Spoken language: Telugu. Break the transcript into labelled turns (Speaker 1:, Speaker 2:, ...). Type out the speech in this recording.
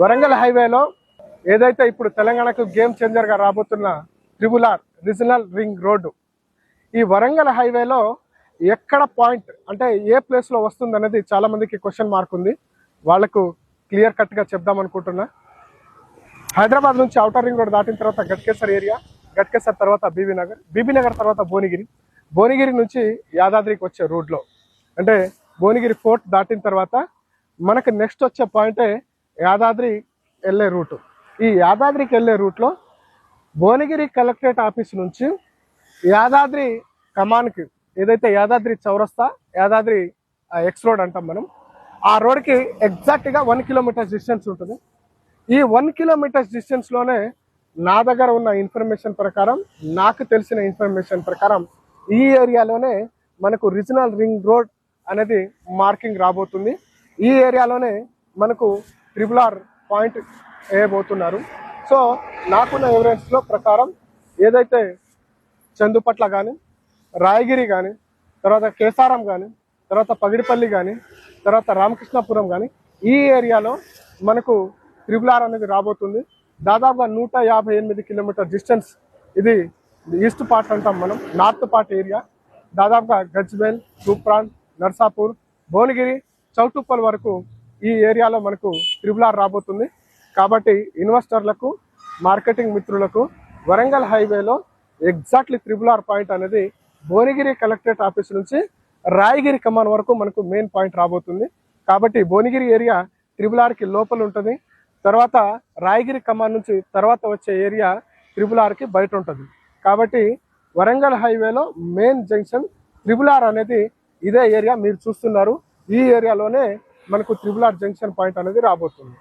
Speaker 1: వరంగల్ హైవేలో ఏదైతే ఇప్పుడు తెలంగాణకు గేమ్ చేంజర్గా రాబోతున్న త్రిబుల్-ఆర్ రీజనల్ రింగ్ రోడ్డు, ఈ వరంగల్ హైవేలో ఎక్కడ పాయింట్ అంటే ఏ ప్లేస్లో వస్తుంది అనేది చాలామందికి క్వశ్చన్ మార్క్ ఉంది. వాళ్లకు క్లియర్ కట్గా చెప్దాం అనుకుంటున్నా. హైదరాబాద్ నుంచి ఔటర్ రింగ్ రోడ్ దాటిన తర్వాత గట్కేసర్ ఏరియా, గట్కేసర్ తర్వాత బీబీనగర్, బీబీనగర్ తర్వాత భువనగిరి, భువనగిరి నుంచి యాదాద్రికి వచ్చే రూట్లో, అంటే భువనగిరి ఫోర్ట్ దాటిన తర్వాత మనకు నెక్స్ట్ వచ్చే పాయింటే యాదాద్రి వెళ్ళే రూటు. ఈ యాదాద్రికి వెళ్ళే రూట్లో భువనగిరి కలెక్టరేట్ ఆఫీస్ నుంచి యాదాద్రి కమాన్కి, ఏదైతే యాదాద్రి చౌరస్తా, యాదాద్రి ఎక్స్ రోడ్ అంటాం మనం, ఆ రోడ్కి ఎగ్జాక్ట్గా 1 కిలోమీటర్ డిస్టెన్స్ ఉంటుంది. ఈ 1 కిలోమీటర్స్ డిస్టెన్స్లోనే నా దగ్గర ఉన్న ఇన్ఫర్మేషన్ ప్రకారం, నాకు తెలిసిన ఇన్ఫర్మేషన్ ప్రకారం ఈ ఏరియాలోనే మనకు రీజనల్ రింగ్ రోడ్ అనేది మార్కింగ్ రాబోతుంది. ఈ ఏరియాలోనే మనకు త్రిబుల్-ఆర్ పాయింట్ వేయబోతున్నారు. సో నాకున్న ఎవిడెన్స్లో ప్రకారం ఏదైతే చందుపట్ల కానీ, రాయగిరి కానీ, తర్వాత కేసారం కానీ, తర్వాత పగిడిపల్లి కానీ, తర్వాత రామకృష్ణాపురం కానీ, ఈ ఏరియాలో మనకు త్రిబుల్-ఆర్ అనేది రాబోతుంది. దాదాపుగా 158 కిలోమీటర్ డిస్టెన్స్. ఇది ఈస్ట్ పార్ట్ అంటాం మనం, నార్త్ పార్ట్ ఏరియా. దాదాపుగా గజ్వేల్, తూప్రాన్, నర్సాపూర్, భువనగిరి, చౌటుప్పల్ వరకు ఈ ఏరియాలో మనకు త్రిబుల్-ఆర్ రాబోతుంది. కాబట్టి ఇన్వెస్టర్లకు, మార్కెటింగ్ మిత్రులకు వరంగల్ హైవేలో ఎగ్జాక్ట్లీ త్రిబుల్-ఆర్ పాయింట్ అనేది భువనగిరి కలెక్టరేట్ ఆఫీస్ నుంచి రాయగిరి కమాన్ వరకు మనకు మెయిన్ పాయింట్ రాబోతుంది. కాబట్టి భువనగిరి ఏరియా త్రిబుల్-ఆర్కి లోపల ఉంటుంది. తర్వాత రాయగిరి కమాన్ నుంచి తర్వాత వచ్చే ఏరియా త్రిబుల్-ఆర్కి బయట ఉంటుంది. కాబట్టి వరంగల్ హైవేలో మెయిన్ జంక్షన్ త్రిబుల్-ఆర్ అనేది ఇదే ఏరియా మీరు చూస్తున్నారు. ఈ ఏరియాలోనే మనకు త్రిబుల్-ఆర్ జంక్షన్ పాయింట్ అనేది రాబోతుంది.